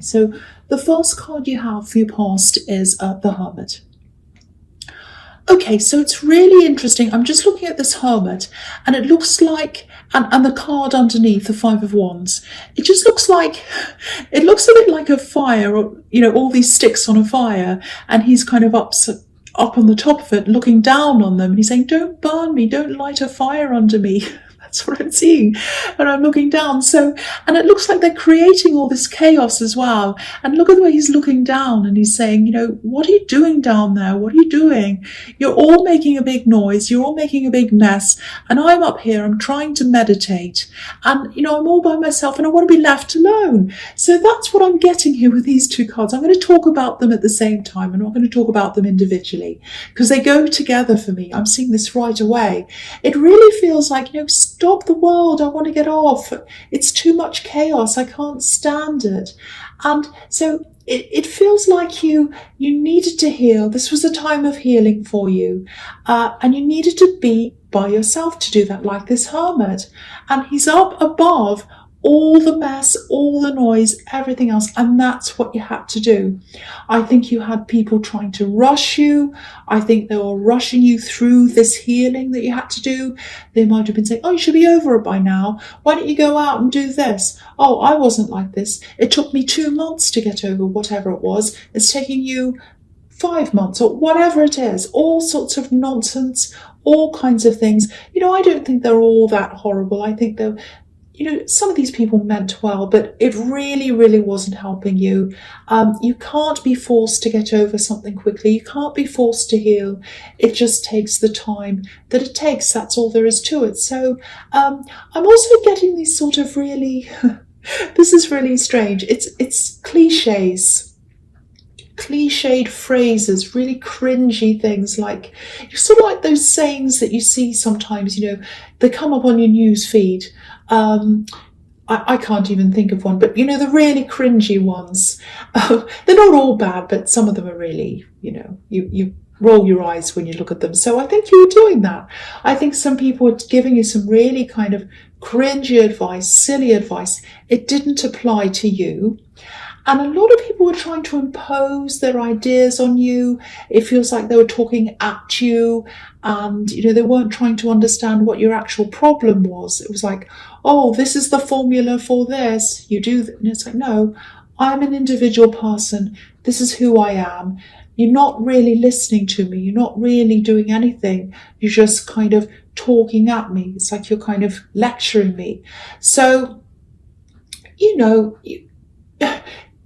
so the first card you have for your past is the Hermit. Okay, so it's really interesting. I'm just looking at this Hermit, and it looks like, and the card underneath, the Five of Wands, it just looks like, it looks a bit like a fire, or, all these sticks on a fire, and he's kind of up on the top of it, looking down on them, and he's saying, don't burn me, don't light a fire under me. That's what I'm seeing. And I'm looking down. And it looks like they're creating all this chaos as well. And look at the way he's looking down, and he's saying, what are you doing down there? What are you doing? You're all making a big noise. You're all making a big mess. And I'm up here. I'm trying to meditate. And, I'm all by myself, and I want to be left alone. So that's what I'm getting here with these two cards. I'm going to talk about them at the same time. I'm not going to talk about them individually because they go together for me. I'm seeing this right away. It really feels like, stop the world, I want to get off. It's too much chaos, I can't stand it. And so it feels like you needed to heal. This was a time of healing for you. And you needed to be by yourself to do that, like this Hermit. And he's up above all the mess, all the noise, everything else. And that's what you had to do. I think you had people trying to rush you. I think they were rushing you through this healing that you had to do. They might have been saying, oh, you should be over it by now. Why don't you go out and do this? Oh, I wasn't like this. It took me 2 months to get over whatever it was. It's taking you 5 months or whatever it is. All sorts of nonsense, all kinds of things. I don't think they're all that horrible. I think they're, some of these people meant well, but it really, really wasn't helping you. You can't be forced to get over something quickly. You can't be forced to heal. It just takes the time that it takes. That's all there is to it. So I'm also getting these sort of really, this is really strange. It's cliches. Cliched phrases, really cringy things, like sort of like those sayings that you see sometimes, they come up on your news feed. I can't even think of one, but the really cringy ones. They're not all bad, but some of them are really, you roll your eyes when you look at them. So I think you were doing that. I think some people were giving you some really kind of cringy advice, silly advice. It didn't apply to you. And a lot of people were trying to impose their ideas on you. It feels like they were talking at you, and, they weren't trying to understand what your actual problem was. It was like, oh, this is the formula for this. You do that. And it's like, no, I'm an individual person. This is who I am. You're not really listening to me. You're not really doing anything. You're just kind of talking at me. It's like you're kind of lecturing me. So,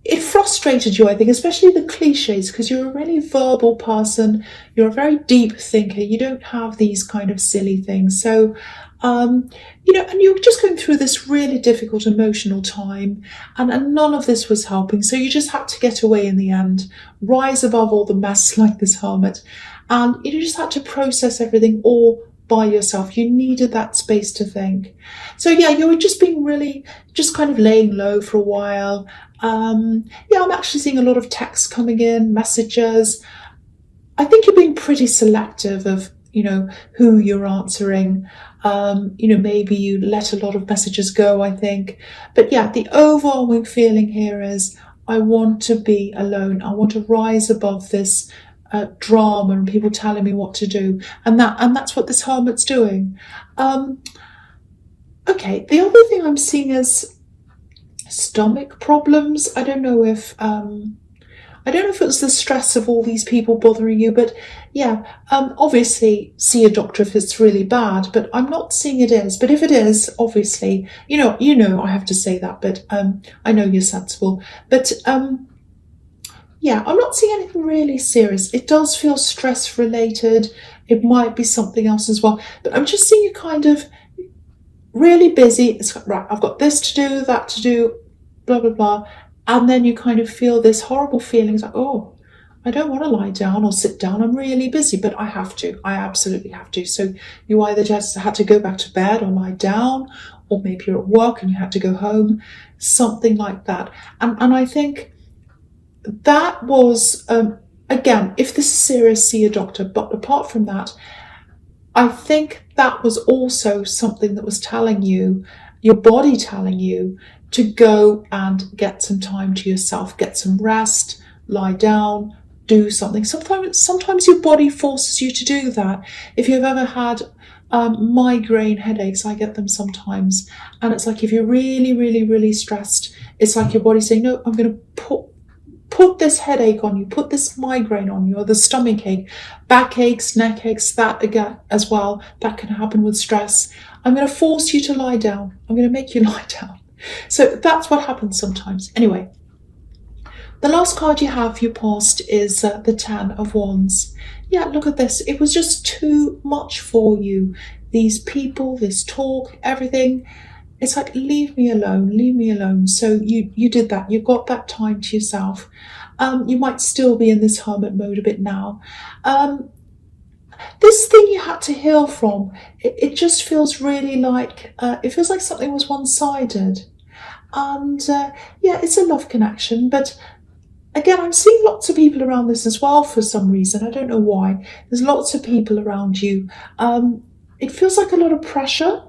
it frustrated you, I think, especially the cliches, because you're a really verbal person. You're a very deep thinker. You don't have these kind of silly things. So, and you're just going through this really difficult emotional time, and none of this was helping. So you just had to get away in the end, rise above all the mess like this Hermit, and you just had to process everything all by yourself. You needed that space to think. So yeah, you were just being really, just kind of laying low for a while. I'm actually seeing a lot of texts coming in, messages. I think you're being pretty selective of, who you're answering. Maybe you let a lot of messages go, I think. But yeah, the overwhelming feeling here is, I want to be alone. I want to rise above this drama and people telling me what to do. And that's what this Hermit's doing. Okay, the other thing I'm seeing is stomach problems. I don't know if it's the stress of all these people bothering you, but yeah, obviously see a doctor if it's really bad, but I'm not seeing it is. But if it is, obviously, I have to say that, but I know you're sensible. But yeah, I'm not seeing anything really serious. It does feel stress related. It might be something else as well, but I'm just seeing you kind of really busy. It's like, right, I've got this to do, that to do, blah, blah, blah. And then you kind of feel this horrible feeling like, oh, I don't want to lie down or sit down. I'm really busy, but I have to. I absolutely have to. So you either just had to go back to bed or lie down, or maybe you're at work and you had to go home, something like that. And I think that was, again, if this is serious, see a doctor. But apart from that, I think that was also something that was telling you, your body telling you, to go and get some time to yourself, get some rest, lie down, do something. Sometimes your body forces you to do that. If you've ever had migraine headaches, I get them sometimes, and it's like if you're really, really, really stressed, it's like your body's saying, no, I'm going to put this headache on you, put this migraine on you, or the stomach ache, back aches, neck aches, that again as well. That can happen with stress. I'm going to force you to lie down. I'm going to make you lie down. So that's what happens sometimes. Anyway, the last card you have for your past is the Ten of Wands. Yeah, look at this. It was just too much for you. These people, this talk, everything. It's like, leave me alone, leave me alone. So you did that. You got that time to yourself. You might still be in this hermit mode a bit now. This thing you had to heal from, it just feels really like, it feels like something was one-sided. And yeah, it's a love connection, but again, I'm seeing lots of people around this as well for some reason. I don't know why. There's lots of people around you. It feels like a lot of pressure.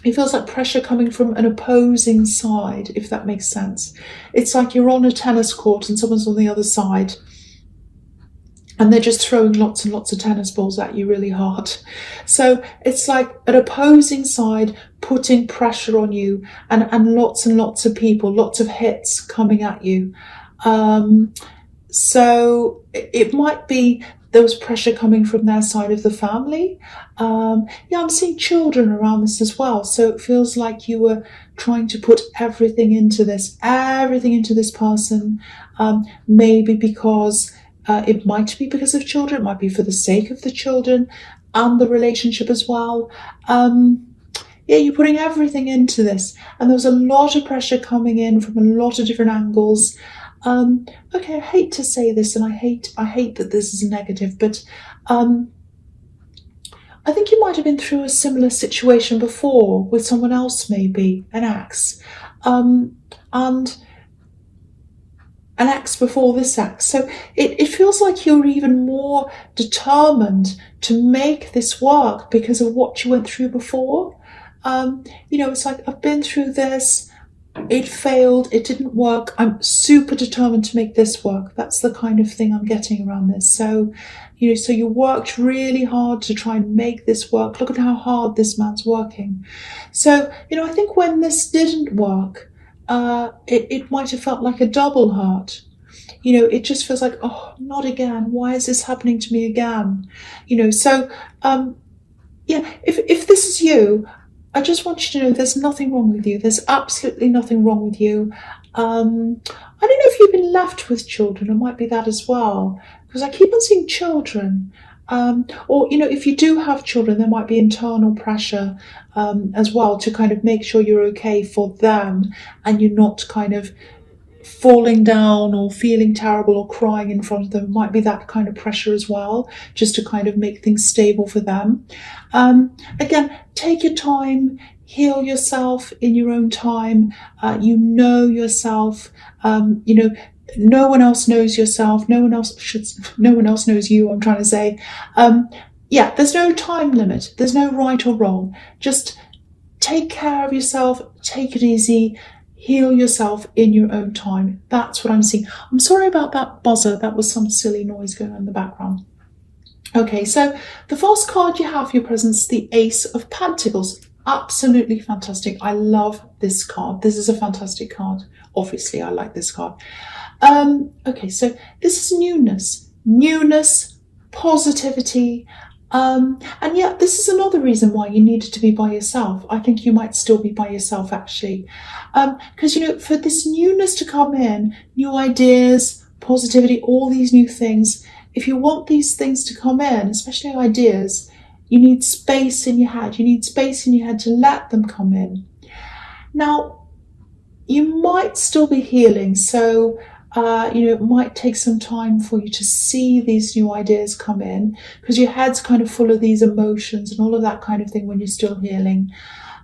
It feels like pressure coming from an opposing side, if that makes sense. It's like you're on a tennis court and someone's on the other side, and they're just throwing lots and lots of tennis balls at you really hard. So it's like an opposing side putting pressure on you, and lots of people, lots of hits coming at you. So it might be there was pressure coming from their side of the family. Yeah, I'm seeing children around this as well. So it feels like you were trying to put everything into this person. Maybe because it might be because of children. It might be for the sake of the children and the relationship as well. Yeah, you're putting everything into this. And there was a lot of pressure coming in from a lot of different angles. Okay, I hate to say this, and I hate that this is negative, but I think you might have been through a similar situation before with someone else, maybe an ex, and an ex before this ex. So it feels like you're even more determined to make this work because of what you went through before. You know, it's like, I've been through this. It failed, it didn't work. I'm super determined to make this work. That's the kind of thing I'm getting around this. So, you know, so you worked really hard to try and make this work. Look at how hard this man's working. So, you know, I think when this didn't work, it might have felt like a double hurt. You know, it just feels like, oh, not again. Why is this happening to me again? You know, so, yeah, if this is you, I just want you to know there's nothing wrong with you. There's absolutely nothing wrong with you. I don't know if you've been left with children. It might be that as well, because I keep on seeing children. Or, you know, if you do have children, there might be internal pressure as well to kind of make sure you're okay for them and you're not kind of falling down or feeling terrible or crying in front of them. It might be that kind of pressure as well, just to kind of make things stable for them. Again, take your time, heal yourself in your own time. You know yourself. You know, no one else knows yourself. No one else knows you, I'm trying to say. Yeah, there's no time limit. There's no right or wrong. Just take care of yourself. Take it easy. Heal yourself in your own time. That's what I'm seeing. I'm sorry about that buzzer. That was some silly noise going on in the background. Okay, so the first card you have for your presence, the Ace of Pentacles. Absolutely fantastic. I love this card. This is a fantastic card. Obviously, I like this card. Okay, so this is newness, positivity. And yet this is another reason why you needed to be by yourself. I think you might still be by yourself, actually. Because, you know, for this newness to come in, new ideas, positivity, all these new things, if you want these things to come in, especially ideas, you need space in your head. You need space in your head to let them come in. Now, you might still be healing, so you know, it might take some time for you to see these new ideas come in, because your head's kind of full of these emotions and all of that kind of thing when you're still healing.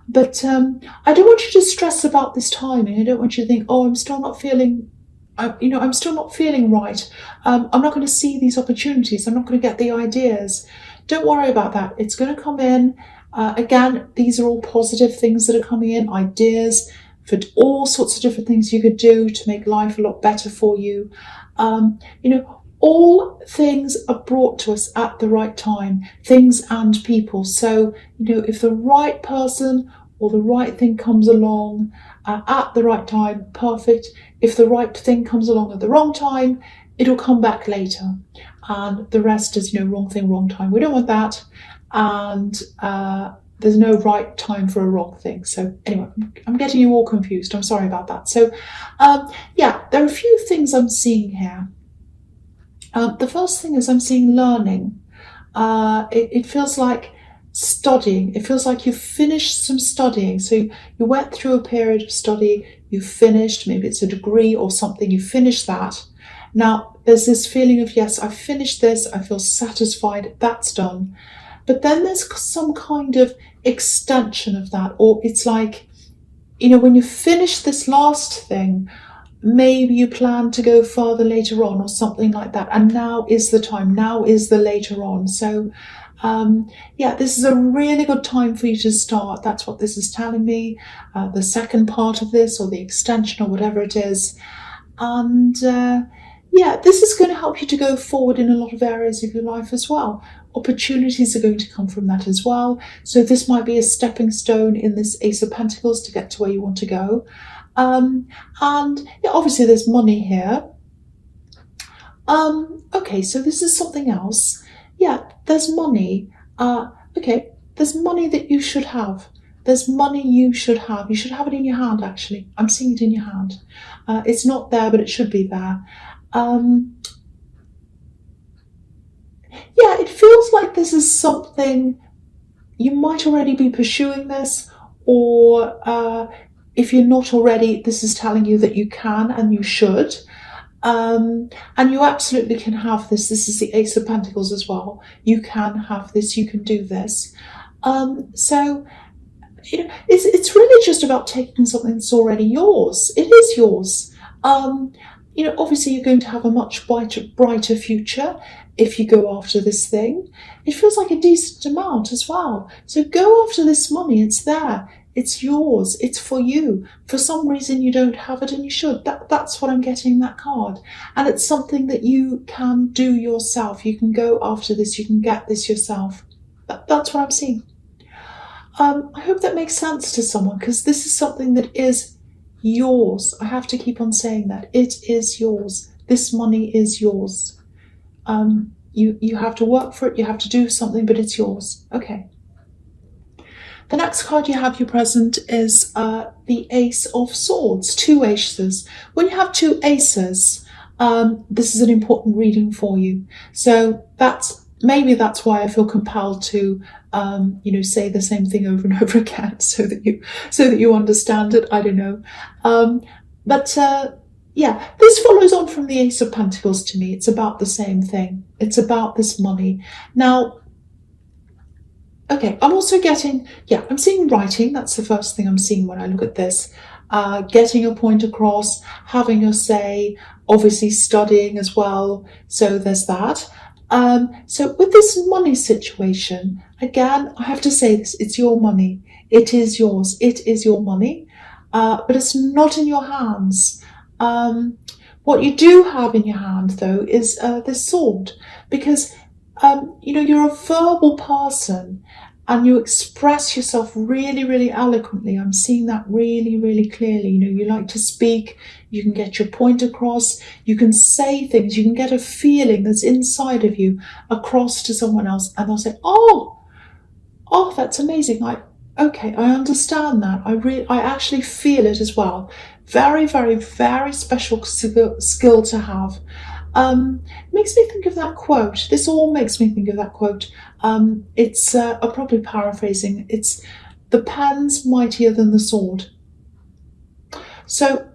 But I don't want you to stress about this timing. I don't want you to think, oh, I'm still not feeling, I'm still not feeling right. I'm not going to see these opportunities. I'm not going to get the ideas. Don't worry about that. It's going to come in. Again, these are all positive things that are coming in, ideas, for all sorts of different things you could do to make life a lot better for you. All things are brought to us at the right time, things and people. So, if the right person or the right thing comes along at the right time, perfect. If the right thing comes along at the wrong time, it'll come back later. And the rest is, wrong thing, wrong time. We don't want that. And there's no right time for a wrong thing. So anyway, I'm getting you all confused. I'm sorry about that. So there are a few things I'm seeing here. The first thing is I'm seeing learning. It feels like studying. It feels like you've finished some studying. So you went through a period of study, you finished, maybe it's a degree or something, you finished that. Now there's this feeling of, yes, I've finished this, I feel satisfied, that's done. But then there's some kind of extension of that, or it's like, when you finish this last thing, maybe you plan to go further later on or something like that. And now is the time, now is the later on. So this is a really good time for you to start. That's what this is telling me. The second part of this, or the extension, or whatever it is. And this is going to help you to go forward in a lot of areas of your life as well. Opportunities are going to come from that as well. So this might be a stepping stone in this Ace of Pentacles to get to where you want to go. Obviously there's money here. Okay, so this is something else. Yeah, there's money. There's money that you should have. There's money you should have. You should have it in your hand, actually. I'm seeing it in your hand. It's not there, but it should be there. It feels like this is something you might already be pursuing this, or if you're not already, this is telling you that you can and you should. And you absolutely can have this. This is the Ace of Pentacles as well. You can have this, you can do this. It's really just about taking something that's already yours. It is yours. Obviously you're going to have a much brighter future if you go after this thing. It feels like a decent amount as well. So go after this money, it's there. It's yours. It's for you. For some reason you don't have it and you should. That's what I'm getting in that card. And it's something that you can do yourself. You can go after this. You can get this yourself. That's what I'm seeing. I hope that makes sense to someone, because this is something that is yours. I have to keep on saying that. It is yours. This money is yours. You have to work for it. You have to do something, but it's yours. Okay. The next card you have, your present, is the Ace of Swords, 2 aces. When you have 2 aces, this is an important reading for you. So maybe that's why I feel compelled to, say the same thing over and over again, so that you understand it. I don't know. This follows on from the Ace of Pentacles to me. It's about the same thing. It's about this money. Now, okay, I'm also getting, I'm seeing writing. That's the first thing I'm seeing when I look at this. Getting your point across, having your say, obviously studying as well. So there's that. So with this money situation, again, I have to say this, it's your money. It is yours. It is your money. But it's not in your hands. What you do have in your hand, though, is this sword. Because you're a verbal person and you express yourself really, really eloquently. I'm seeing that really, really clearly. You like to speak, you can get your point across, you can say things, you can get a feeling that's inside of you across to someone else, and they'll say, oh, that's amazing. I understand that. I actually feel it as well. Very, very, very special skill to have. Makes me think of that quote. This all makes me think of that quote. It's I'm probably paraphrasing. It's the pen's mightier than the sword. So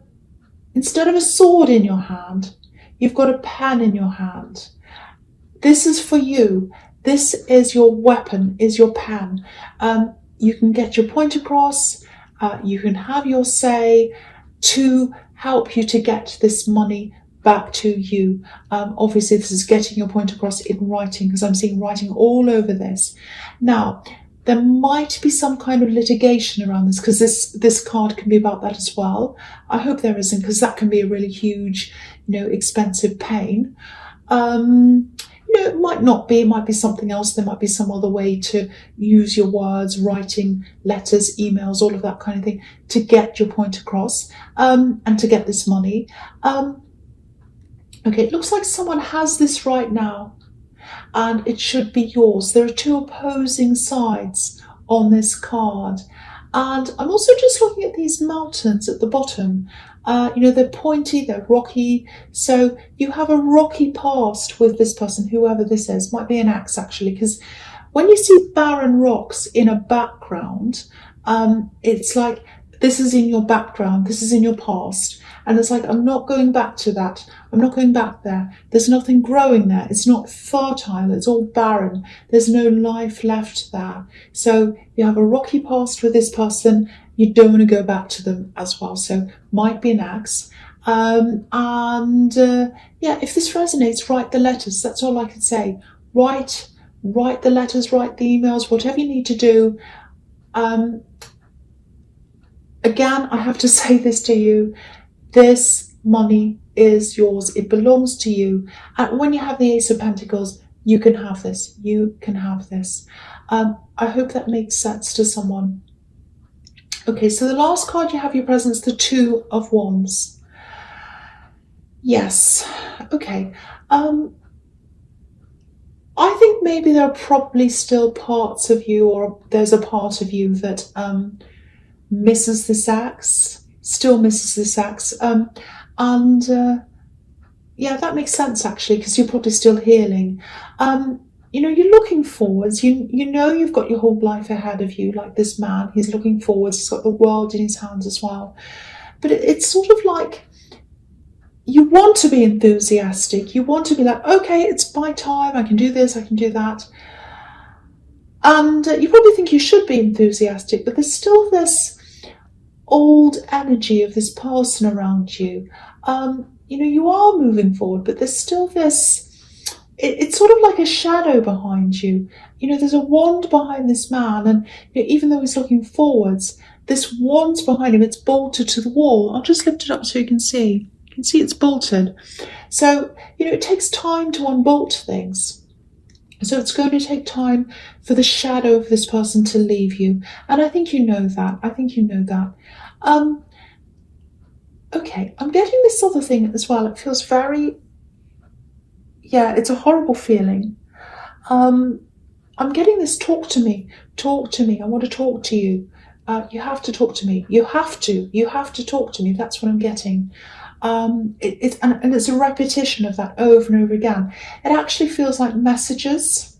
instead of a sword in your hand, you've got a pen in your hand. This is for you. This is your weapon, is your pen. You can get your point across. You can have your say to help you to get this money back to you. Obviously this is getting your point across in writing, because I'm seeing writing all over this. Now, there might be some kind of litigation around this, because this card can be about that as well. I hope there isn't, because that can be a really huge, expensive pain. It might not be, it might be something else. There might be some other way to use your words, writing letters, emails, all of that kind of thing to get your point across, and to get this money. Okay, it looks like someone has this right now, and it should be yours. There are two opposing sides on this card. And I'm also just looking at these mountains at the bottom. They're pointy, they're rocky. So you have a rocky past with this person, whoever this is. Might be an axe, actually, because when you see barren rocks in a background, it's like this is in your background, this is in your past. And it's like, I'm not going back to that. I'm not going back there. There's nothing growing there. It's not fertile. It's all barren. There's no life left there. So you have a rocky past with this person. You don't want to go back to them as well. So might be an axe. If this resonates, write the letters. That's all I can say. Write the letters, write the emails, whatever you need to do. Again, I have to say this to you. This money is yours. It belongs to you. And when you have the Ace of Pentacles, you can have this. You can have this. I hope that makes sense to someone. Okay, so the last card you have your presence, the Two of Wands. Yes. Okay. I think maybe there are probably still parts of you, or there's a part of you that misses this axe. Still misses this axe. That makes sense, actually, because you're probably still healing. You're looking forwards. You've got your whole life ahead of you, like this man. He's looking forwards. He's got the world in his hands as well. But it's sort of like you want to be enthusiastic. You want to be like, okay, it's my time. I can do this. I can do that. And you probably think you should be enthusiastic, but there's still this old energy of this person around you. You are moving forward, but there's still this, it's sort of like a shadow behind you. There's a wand behind this man, and even though he's looking forwards, this wand's behind him. It's bolted to the wall. I'll just lift it up so you can see. You can see it's bolted. So, it takes time to unbolt things. So it's going to take time for the shadow of this person to leave you. And I think you know that. Okay, I'm getting this other thing as well. It feels very, it's a horrible feeling. I'm getting this, talk to me. I want to talk to you. You have to talk to me. You have to talk to me. That's what I'm getting. It's a repetition of that over and over again. It actually feels like messages.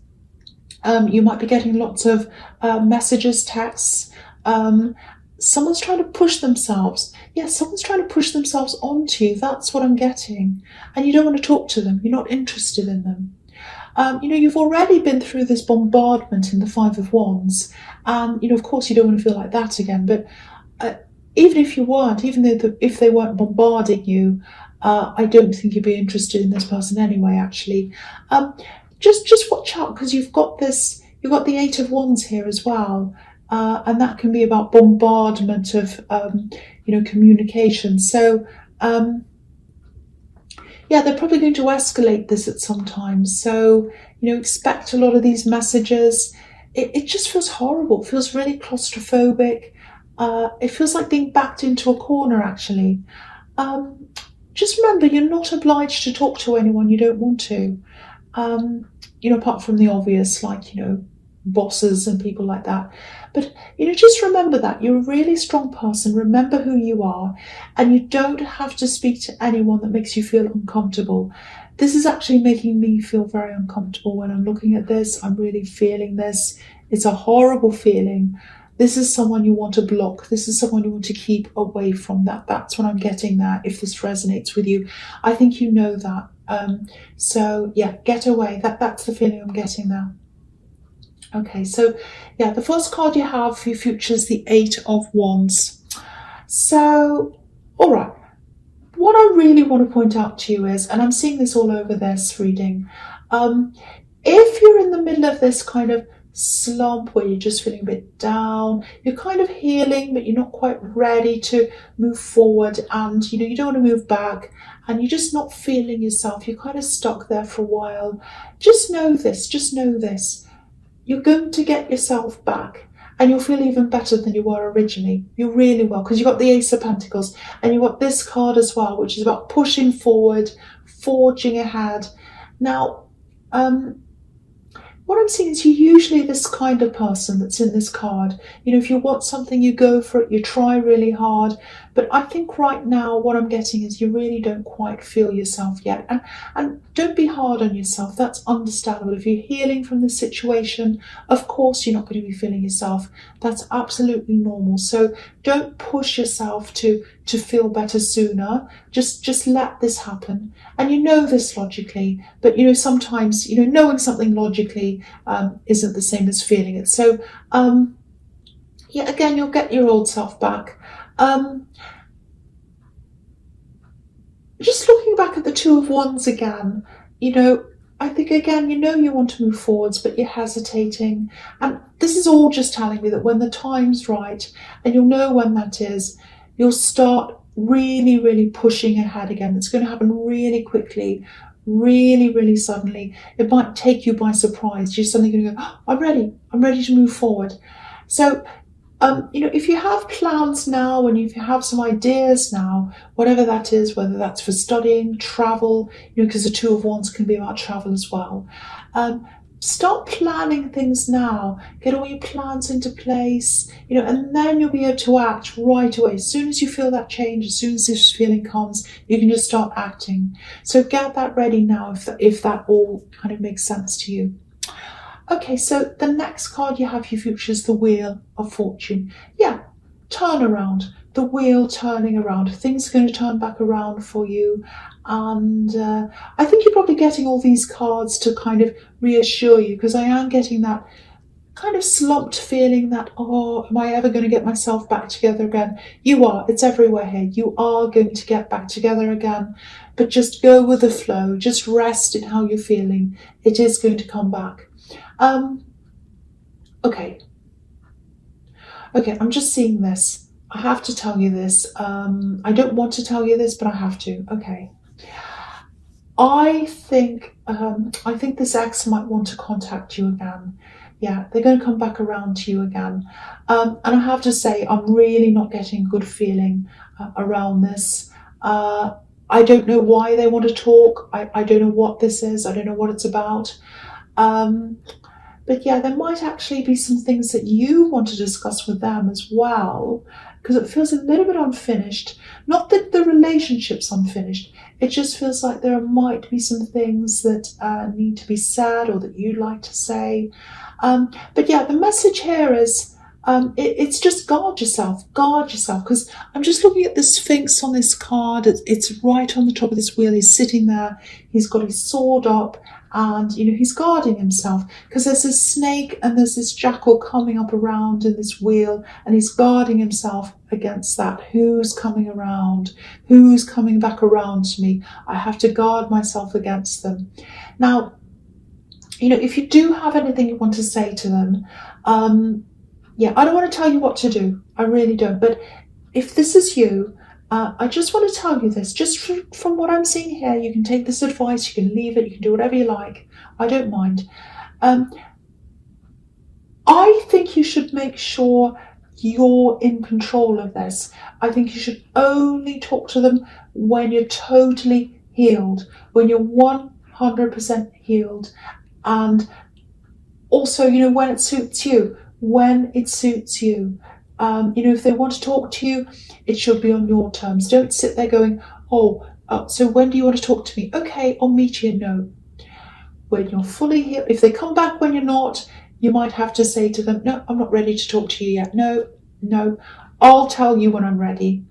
You might be getting lots of messages, texts. Someone's trying to push themselves. Yes, someone's trying to push themselves onto you. That's what I'm getting. And you don't want to talk to them. You're not interested in them. You've already been through this bombardment in the Five of Wands. And, of course, you don't want to feel like that again. But even if you weren't, if they weren't bombarding you, I don't think you'd be interested in this person anyway, actually. Just watch out, because you've got the Eight of Wands here as well. And that can be about bombardment of, communication. So, they're probably going to escalate this at some time. So, expect a lot of these messages. It just feels horrible. It feels really claustrophobic. It feels like being backed into a corner, actually. Just remember, you're not obliged to talk to anyone you don't want to. Apart from the obvious, like, bosses and people like that. But, just remember that you're a really strong person. Remember who you are, and you don't have to speak to anyone that makes you feel uncomfortable. This is actually making me feel very uncomfortable when I'm looking at this. I'm really feeling this. It's a horrible feeling. This is someone you want to block. This is someone you want to keep away from. That's what I'm getting there, if this resonates with you. I think you know that. Get away. That's the feeling I'm getting there. Okay, so the first card you have for your future is the Eight of Wands. So, all right. What I really want to point out to you is, and I'm seeing this all over this reading, if you're in the middle of this kind of slump where you're just feeling a bit down. You're kind of healing, but you're not quite ready to move forward, and you don't want to move back, and you're just not feeling yourself. You're kind of stuck there for a while. Just know this. You're going to get yourself back, and you'll feel even better than you were originally. You really will, because you've got the Ace of Pentacles, and you've got this card as well, which is about pushing forward, forging ahead. Now, what I'm seeing is you're usually this kind of person that's in this card. If you want something, you go for it, you try really hard. But I think right now what I'm getting is you really don't quite feel yourself yet. And don't be hard on yourself. That's understandable. If you're healing from this situation, of course you're not going to be feeling yourself. That's absolutely normal. So don't push yourself to feel better sooner. Just let this happen. And you know this logically, but sometimes knowing something logically isn't the same as feeling it. So again, you'll get your old self back. Just looking back at the Two of Wands again, I think again, you want to move forwards, but you're hesitating. And this is all just telling me that when the time's right, and you'll know when that is, you'll start really, really pushing ahead again. It's going to happen really quickly, really, really suddenly. It might take you by surprise. You're suddenly going to go, oh, I'm ready to move forward. So, if you have plans now, and if you have some ideas now, whatever that is, whether that's for studying, travel, because the Two of Wands can be about travel as well. Start planning things now. Get all your plans into place, and then you'll be able to act right away. As soon as you feel that change, as soon as this feeling comes, you can just start acting. So get that ready now, if that all kind of makes sense to you. Okay, so the next card you have for your future is the Wheel of Fortune. Yeah, turn around. The wheel turning around. Things are going to turn back around for you. And I think you're probably getting all these cards to kind of reassure you, because I am getting that kind of slumped feeling that, oh, am I ever going to get myself back together again? You are. It's everywhere here. You are going to get back together again. But just go with the flow. Just rest in how you're feeling. It is going to come back. Okay, I'm just seeing this. I have to tell you this. I don't want to tell you this, but I have to. Okay. I think this ex might want to contact you again. Yeah, they're going to come back around to you again. And I have to say, I'm really not getting a good feeling around this. I don't know why they want to talk. I don't know what this is. I don't know what it's about. But yeah, there might actually be some things that you want to discuss with them as well, because it feels a little bit unfinished. Not that the relationship's unfinished. It just feels like there might be some things that need to be said, or that you'd like to say. But yeah, the message here is it's just guard yourself, because I'm just looking at the Sphinx on this card. It's right on the top of this wheel. He's sitting there. He's got his sword up. And, he's guarding himself, because there's this snake and there's this jackal coming up around in this wheel, and he's guarding himself against that. Who's coming around? Who's coming back around to me? I have to guard myself against them. Now, if you do have anything you want to say to them, I don't want to tell you what to do. I really don't. But if this is you, I just want to tell you this, just from what I'm seeing here. You can take this advice, you can leave it, you can do whatever you like. I don't mind. I think you should make sure you're in control of this. I think you should only talk to them when you're totally healed, when you're 100% healed. And also, when it suits you, if they want to talk to you, it should be on your terms. Don't sit there going, so when do you want to talk to me? Okay, I'll meet you. No. When you're fully healed, if they come back when you're not, you might have to say to them, no, I'm not ready to talk to you yet. No, I'll tell you when I'm ready.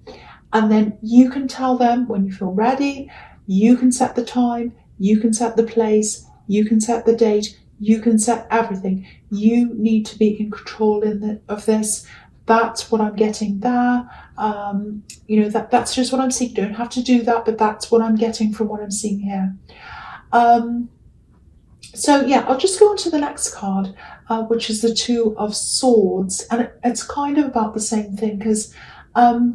And then you can tell them when you feel ready. You can set the time, you can set the place, you can set the date, you can set everything. You need to be in control of this. That's what I'm getting there. That's just what I'm seeing. You don't have to do that, but that's what I'm getting from what I'm seeing here. So yeah, I'll just go on to the next card, which is the Two of Swords, and it's kind of about the same thing because I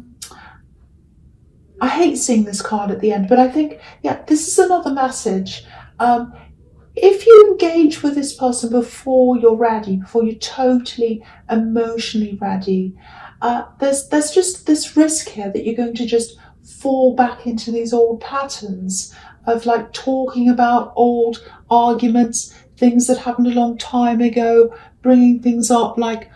hate seeing this card at the end, but I think, yeah, this is another message. If you engage with this person before you're ready, before you're totally emotionally ready, there's just this risk here that you're going to just fall back into these old patterns of like talking about old arguments, things that happened a long time ago, bringing things up like,